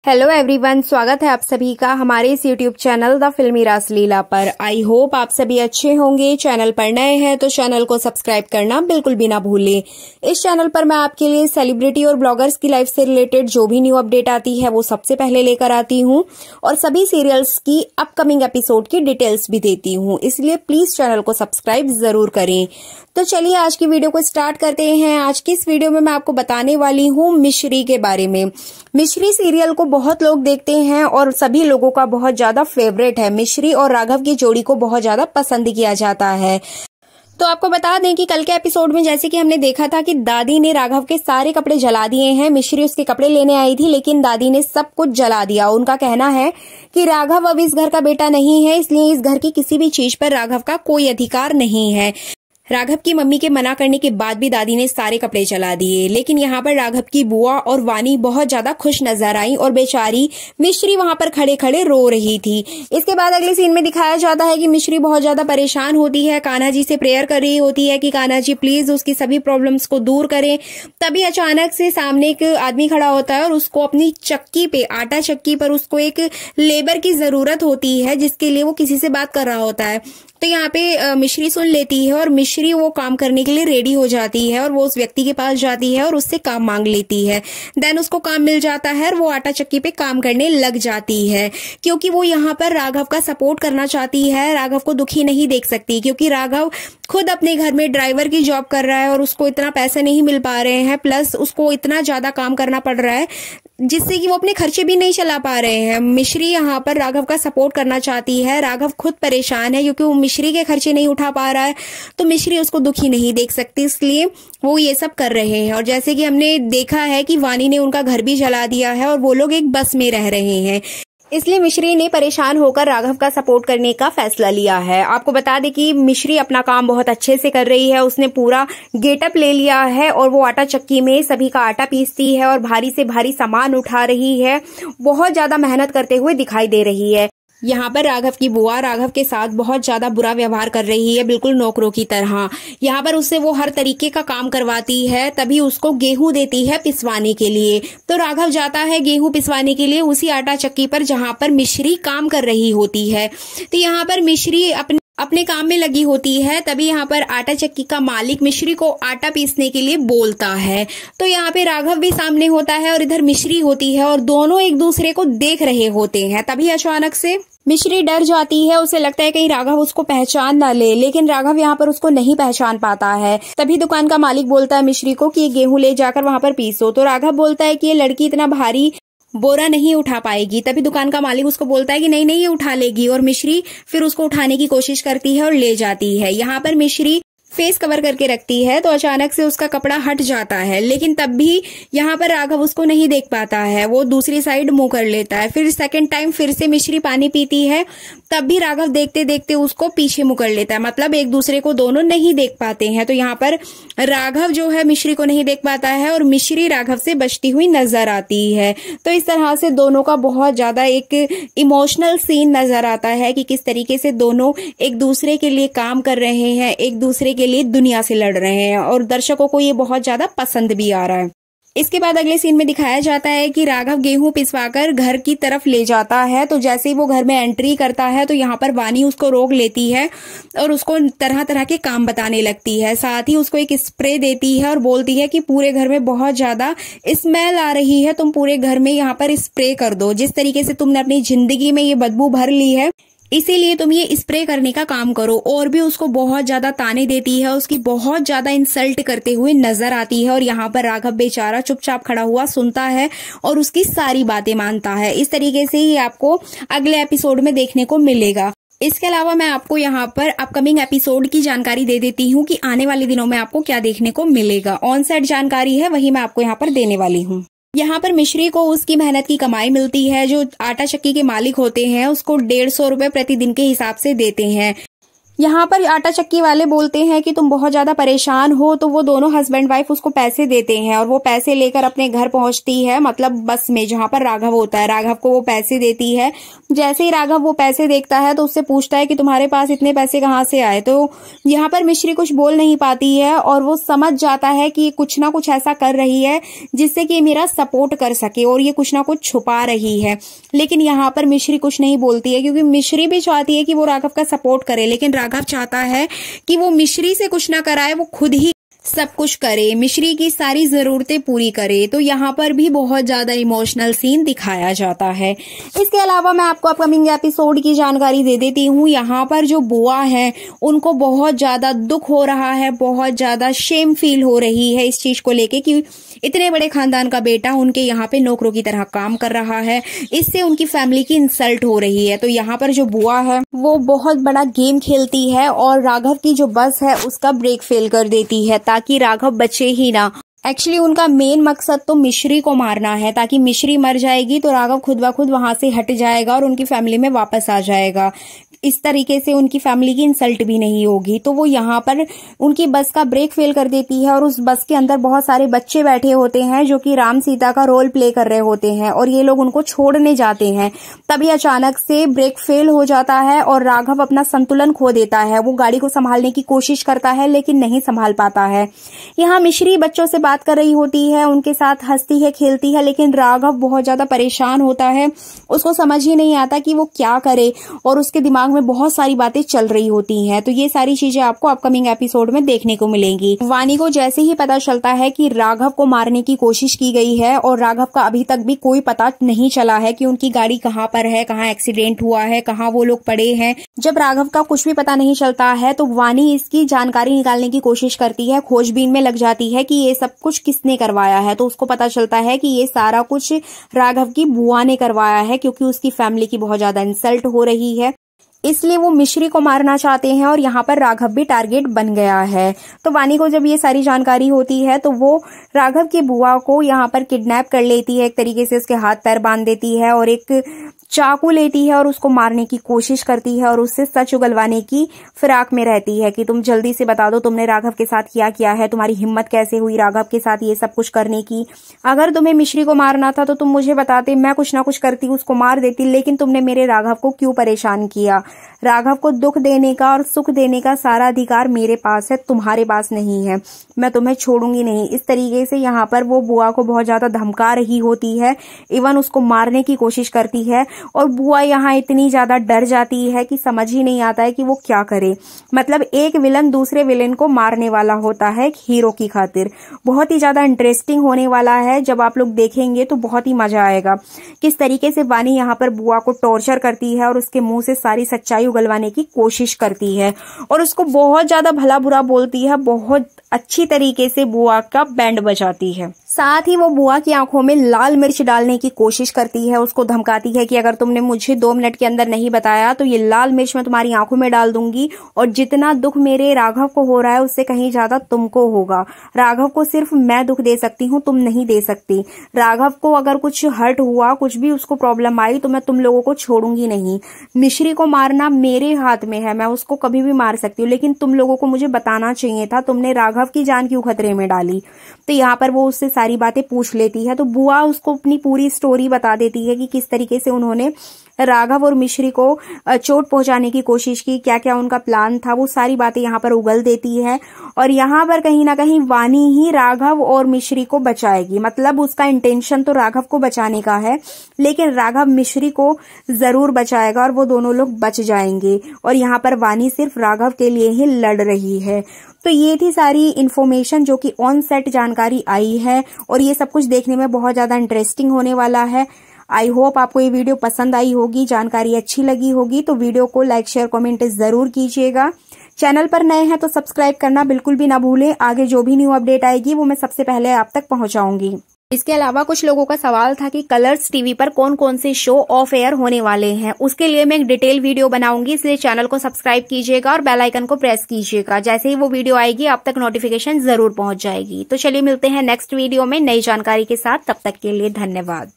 Hello everyone, स्वागत है आप सभी का हमारे इस यूट्यूब चैनल द फिल्मी रासलीला पर। आई होप आप सभी अच्छे होंगे। चैनल पर नए हैं तो चैनल को सब्सक्राइब करना बिल्कुल भी ना भूलें। इस चैनल पर मैं आपके लिए सेलिब्रिटी और ब्लॉगर्स की लाइफ से रिलेटेड जो भी न्यू अपडेट आती है वो सबसे पहले लेकर आती हूँ और सभी सीरियल्स की अपकमिंग एपिसोड की डिटेल्स भी देती हूँ, इसलिए प्लीज चैनल को सब्सक्राइब जरूर करें। तो चलिए आज की वीडियो को स्टार्ट करते हैं। आज की इस वीडियो में मैं आपको बताने वाली हूँ मिश्री के बारे में। मिश्री सीरियल को बहुत लोग देखते हैं और सभी लोगों का बहुत ज्यादा फेवरेट है। मिश्री और राघव की जोड़ी को बहुत ज्यादा पसंद किया जाता है। तो आपको बता दें कि कल के एपिसोड में जैसे कि हमने देखा था कि दादी ने राघव के सारे कपड़े जला दिए हैं। मिश्री उसके कपड़े लेने आई थी लेकिन दादी ने सब कुछ जला दिया। उनका कहना है कि राघव अब इस घर का बेटा नहीं है, इसलिए इस घर की किसी भी चीज पर राघव का कोई अधिकार नहीं है। राघव की मम्मी के मना करने के बाद भी दादी ने सारे कपड़े जला दिए। लेकिन यहाँ पर राघव की बुआ और वानी बहुत ज्यादा खुश नजर आई और बेचारी मिश्री वहां पर खड़े खड़े रो रही थी। इसके बाद अगले सीन में दिखाया जाता है कि मिश्री बहुत ज्यादा परेशान होती है, कान्हा जी से प्रेयर कर रही होती है कि कान्हा जी प्लीज उसकी सभी प्रॉब्लम्स को दूर करें। तभी अचानक से सामने एक आदमी खड़ा होता है और उसको अपनी चक्की पे, आटा चक्की पर उसको एक लेबर की जरूरत होती है जिसके लिए वो किसी से बात कर रहा होता है। तो यहाँ पे मिश्री सुन लेती है और मिश्री वो काम करने के लिए रेडी हो जाती है और वो उस व्यक्ति के पास जाती है और उससे काम मांग लेती है। देन उसको काम मिल जाता है और वो आटा चक्की पे काम करने लग जाती है क्योंकि वो यहाँ पर राघव का सपोर्ट करना चाहती है। राघव को दुखी नहीं देख सकती क्योंकि राघव खुद अपने घर में ड्राइवर की जॉब कर रहा है और उसको इतना पैसे नहीं मिल पा रहे हैं, प्लस उसको इतना ज्यादा काम करना पड़ रहा है जिससे कि वो अपने खर्चे भी नहीं चला पा रहे हैं। मिश्री यहाँ पर राघव का सपोर्ट करना चाहती है। राघव खुद परेशान है क्योंकि वो मिश्री के खर्चे नहीं उठा पा रहा है, तो मिश्री उसको दुखी नहीं देख सकती, इसलिए वो ये सब कर रहे हैं। और जैसे कि हमने देखा है कि वानी ने उनका घर भी जला दिया है और वो लोग एक बस में रह रहे हैं, इसलिए मिश्री ने परेशान होकर राघव का सपोर्ट करने का फैसला लिया है। आपको बता दें कि मिश्री अपना काम बहुत अच्छे से कर रही है। उसने पूरा गेटअप ले लिया है और वो आटा चक्की में सभी का आटा पीसती है और भारी से भारी सामान उठा रही है। बहुत ज्यादा मेहनत करते हुए दिखाई दे रही है। यहाँ पर राघव की बुआ राघव के साथ बहुत ज्यादा बुरा व्यवहार कर रही है, बिल्कुल नौकरों की तरह। यहाँ पर उससे वो हर तरीके का काम करवाती है, तभी उसको गेहूं देती है पिसवाने के लिए। तो राघव जाता है गेहूं पिसवाने के लिए उसी आटा चक्की पर जहाँ पर मिश्री काम कर रही होती है। तो यहाँ पर मिश्री अपने काम में लगी होती है, तभी यहाँ पर आटा चक्की का मालिक मिश्री को आटा पीसने के लिए बोलता है। तो यहाँ पे राघव भी सामने होता है और इधर मिश्री होती है और दोनों एक दूसरे को देख रहे होते हैं। तभी अचानक से मिश्री डर जाती है, उसे लगता है कहीं राघव उसको पहचान ना ले, लेकिन राघव यहाँ पर उसको नहीं पहचान पाता है। तभी दुकान का मालिक बोलता है मिश्री को कि ये गेहूं ले जाकर वहां पर पीसो। तो राघव बोलता है कि ये लड़की इतना भारी बोरा नहीं उठा पाएगी। तभी दुकान का मालिक उसको बोलता है कि नहीं नहीं ये उठा लेगी, और मिश्री फिर उसको उठाने की कोशिश करती है और ले जाती है। यहाँ पर मिश्री फेस कवर करके रखती है तो अचानक से उसका कपड़ा हट जाता है, लेकिन तब भी यहाँ पर राघव उसको नहीं देख पाता है। वो दूसरी साइड मुंह कर लेता है। फिर सेकंड टाइम फिर से मिश्री पानी पीती है, तब भी राघव देखते देखते उसको पीछे मुंह कर लेता है। मतलब एक दूसरे को दोनों नहीं देख पाते हैं। तो यहाँ पर राघव जो है मिश्री को नहीं देख पाता है और मिश्री राघव से बचती हुई नजर आती है। तो इस तरह से दोनों का बहुत ज्यादा एक इमोशनल सीन नजर आता है कि किस तरीके से दोनों एक दूसरे के लिए काम कर रहे हैं, एक दूसरे के लिए दुनिया से लड़ रहे हैं, और दर्शकों को ये बहुत ज्यादा पसंद भी आ रहा है। इसके बाद अगले सीन में दिखाया जाता है कि राघव गेहूं पिसवाकर घर की तरफ ले जाता है। तो जैसे ही वो घर में एंट्री करता है तो यहाँ पर वानी उसको रोक लेती है और उसको तरह तरह के काम बताने लगती है। साथ ही उसको एक स्प्रे देती है और बोलती है कि पूरे घर में बहुत ज्यादा स्मेल आ रही है, तुम पूरे घर में यहाँ पर स्प्रे कर दो। जिस तरीके से तुमने अपनी जिंदगी में ये बदबू भर ली है, इसीलिए तुम ये स्प्रे करने का काम करो। और भी उसको बहुत ज्यादा ताने देती है, उसकी बहुत ज्यादा इंसल्ट करते हुए नजर आती है। और यहाँ पर राघव बेचारा चुपचाप खड़ा हुआ सुनता है और उसकी सारी बातें मानता है। इस तरीके से ही आपको अगले एपिसोड में देखने को मिलेगा। इसके अलावा मैं आपको यहाँ पर अपकमिंग एपिसोड की जानकारी दे देती हूँ कि आने वाले दिनों में आपको क्या देखने को मिलेगा। ऑन सेट जानकारी है वही मैं आपको यहाँ पर देने वाली हूँ। यहाँ पर मिश्री को उसकी मेहनत की कमाई मिलती है। जो आटा चक्की के मालिक होते हैं उसको 150 रुपए प्रतिदिन के हिसाब से देते हैं। यहाँ पर आटा चक्की वाले बोलते हैं कि तुम बहुत ज्यादा परेशान हो, तो वो दोनों हस्बैंड वाइफ उसको पैसे देते हैं और वो पैसे लेकर अपने घर पहुंचती है, मतलब बस में जहां पर राघव होता है। राघव को वो पैसे देती है। जैसे ही राघव वो पैसे देखता है तो उससे पूछता है कि तुम्हारे पास इतने पैसे कहाँ से आए। तो यहाँ पर मिश्री कुछ बोल नहीं पाती है और वो समझ जाता है कि कुछ ना कुछ ऐसा कर रही है जिससे कि मेरा सपोर्ट कर सके और ये कुछ ना कुछ छुपा रही है। लेकिन यहाँ पर मिश्री कुछ नहीं बोलती है क्योंकि मिश्री भी चाहती है कि वो राघव का सपोर्ट करे, लेकिन राघव चाहता है कि वो मिश्री से कुछ ना कराए, वो खुद ही सब कुछ करे, मिश्री की सारी जरूरतें पूरी करे। तो यहाँ पर भी बहुत ज्यादा इमोशनल सीन दिखाया जाता है। इसके अलावा मैं आपको अपकमिंग एपिसोड की जानकारी दे देती हूँ। यहाँ पर जो बुआ है उनको बहुत ज्यादा दुख हो रहा है, बहुत ज्यादा शेम फील हो रही है इस चीज को लेके कि इतने बड़े खानदान का बेटा उनके यहाँ पे नौकरों की तरह काम कर रहा है, इससे उनकी फैमिली की इंसल्ट हो रही है। तो यहाँ पर जो बुआ है वो बहुत बड़ा गेम खेलती है और राघव की जो बस है उसका ब्रेक फेल कर देती है ताकि राघव बचे ही ना। एक्चुअली उनका मेन मकसद तो मिश्री को मारना है, ताकि मिश्री मर जाएगी तो राघव खुद ब खुद वहां से हट जाएगा और उनकी फैमिली में वापस आ जाएगा। इस तरीके से उनकी फैमिली की इंसल्ट भी नहीं होगी। तो वो यहाँ पर उनकी बस का ब्रेक फेल कर देती है और उस बस के अंदर बहुत सारे बच्चे बैठे होते हैं जो कि राम सीता का रोल प्ले कर रहे होते हैं और ये लोग उनको छोड़ने जाते हैं। तभी अचानक से ब्रेक फेल हो जाता है और राघव अपना संतुलन खो देता है। वो गाड़ी को संभालने की कोशिश करता है लेकिन नहीं संभाल पाता है। यहाँ मिश्री बच्चों से बात कर रही होती है, उनके साथ हंसती है, खेलती है, लेकिन राघव बहुत ज्यादा परेशान होता है। उसको समझ ही नहीं आता कि वो क्या करे और उसके दिमाग में बहुत सारी बातें चल रही होती हैं। तो ये सारी चीजें आपको अपकमिंग एपिसोड में देखने को मिलेंगी। वानी को जैसे ही पता चलता है कि राघव को मारने की कोशिश की गई है और राघव का अभी तक भी कोई पता नहीं चला है कि उनकी गाड़ी कहाँ पर है, कहाँ एक्सीडेंट हुआ है, कहाँ वो लोग पड़े हैं, जब राघव का कुछ भी पता नहीं चलता है तो वानी इसकी जानकारी निकालने की कोशिश करती है, खोजबीन में लग जाती है कि ये सब कुछ किसने करवाया है। तो उसको पता चलता है कि ये सारा कुछ राघव की बुआ ने करवाया है क्योंकि उसकी फैमिली की बहुत ज्यादा इंसल्ट हो रही है, इसलिए वो मिश्री को मारना चाहते हैं और यहाँ पर राघव भी टारगेट बन गया है। तो वानी को जब ये सारी जानकारी होती है तो वो राघव की बुआ को यहाँ पर किडनैप कर लेती है, एक तरीके से उसके हाथ पैर बांध देती है और एक चाकू लेती है और उसको मारने की कोशिश करती है और उससे सच उगलवाने की फिराक में रहती है कि तुम जल्दी से बता दो तुमने राघव के साथ क्या किया है, तुम्हारी हिम्मत कैसे हुई राघव के साथ ये सब कुछ करने की। अगर तुम्हें मिश्री को मारना था तो तुम मुझे बताते, मैं कुछ ना कुछ करती, उसको मार देती, लेकिन तुमने मेरे राघव को क्यों परेशान किया। राघव को दुख देने का और सुख देने का सारा अधिकार मेरे पास है, तुम्हारे पास नहीं है, मैं तुम्हें छोड़ूंगी नहीं। इस तरीके से यहाँ पर वो बुआ को बहुत ज्यादा धमका रही होती है, इवन उसको मारने की कोशिश करती है और बुआ यहाँ इतनी ज्यादा डर जाती है कि समझ ही नहीं आता है कि वो क्या करे। मतलब एक विलन दूसरे विलन को मारने वाला होता है एक हीरो की खातिर। बहुत ही ज्यादा इंटरेस्टिंग होने वाला है, जब आप लोग देखेंगे तो बहुत ही मजा आएगा किस तरीके से वानी यहाँ पर बुआ को टॉर्चर करती है और उसके मुंह से सारी सच्चाई उगलवाने की कोशिश करती है और उसको बहुत ज्यादा भला बुरा बोलती है, बहुत अच्छी तरीके से बुआ का बैंड बजाती है। साथ ही वो बुआ की आंखों में लाल मिर्च डालने की कोशिश करती है, उसको धमकाती है कि अगर तुमने मुझे 2 मिनट के अंदर नहीं बताया तो ये लाल मिर्च मैं तुम्हारी आंखों में डाल दूंगी और जितना दुख मेरे राघव को हो रहा है उससे कहीं ज्यादा तुमको होगा। राघव को सिर्फ मैं दुख दे सकती हूँ, तुम नहीं दे सकती। राघव को अगर कुछ हर्ट हुआ, कुछ भी उसको प्रॉब्लम आई तो मैं तुम लोगों को छोड़ूंगी नहीं। मिश्री को मारना मेरे हाथ में है, मैं उसको कभी भी मार सकती हूँ, लेकिन तुम लोगों को मुझे बताना चाहिए था, तुमने राघव की जान क्यों खतरे में डाली। तो यहाँ पर वो उससे सारी बातें पूछ लेती है। तो बुआ उसको अपनी पूरी स्टोरी बता देती है कि किस तरीके से उन्होंने राघव और मिश्री को चोट पहुंचाने की कोशिश की, क्या क्या उनका प्लान था, वो सारी बातें यहाँ पर उगल देती है। और यहाँ पर कहीं ना कहीं वानी ही राघव और मिश्री को बचाएगी। मतलब उसका इंटेंशन तो राघव को बचाने का है, लेकिन राघव मिश्री को जरूर बचाएगा और वो दोनों लोग बच जाएंगे। और यहाँ पर वानी सिर्फ राघव के लिए ही लड़ रही है। तो ये थी सारी इन्फॉर्मेशन जो कि ऑन सेट जानकारी आई है और ये सब कुछ देखने में बहुत ज्यादा इंटरेस्टिंग होने वाला है। आई होप आपको ये वीडियो पसंद आई होगी, जानकारी अच्छी लगी होगी। तो वीडियो को लाइक शेयर कमेंट जरूर कीजिएगा। चैनल पर नए हैं तो सब्सक्राइब करना बिल्कुल भी ना भूलें। आगे जो भी न्यू अपडेट आएगी वो मैं सबसे पहले आप तक पहुंचाऊंगी। इसके अलावा कुछ लोगों का सवाल था कि कलर्स टीवी पर कौन कौन से शो ऑफ एयर होने वाले हैं, उसके लिए मैं एक डिटेल वीडियो बनाऊंगी, इसलिए चैनल को सब्सक्राइब कीजिएगा और बेल आइकन को प्रेस कीजिएगा। जैसे ही वो वीडियो आएगी आप तक नोटिफिकेशन जरूर पहुंच जाएगी। तो चलिए मिलते हैं नेक्स्ट वीडियो में नई जानकारी के साथ, तब तक के लिए धन्यवाद।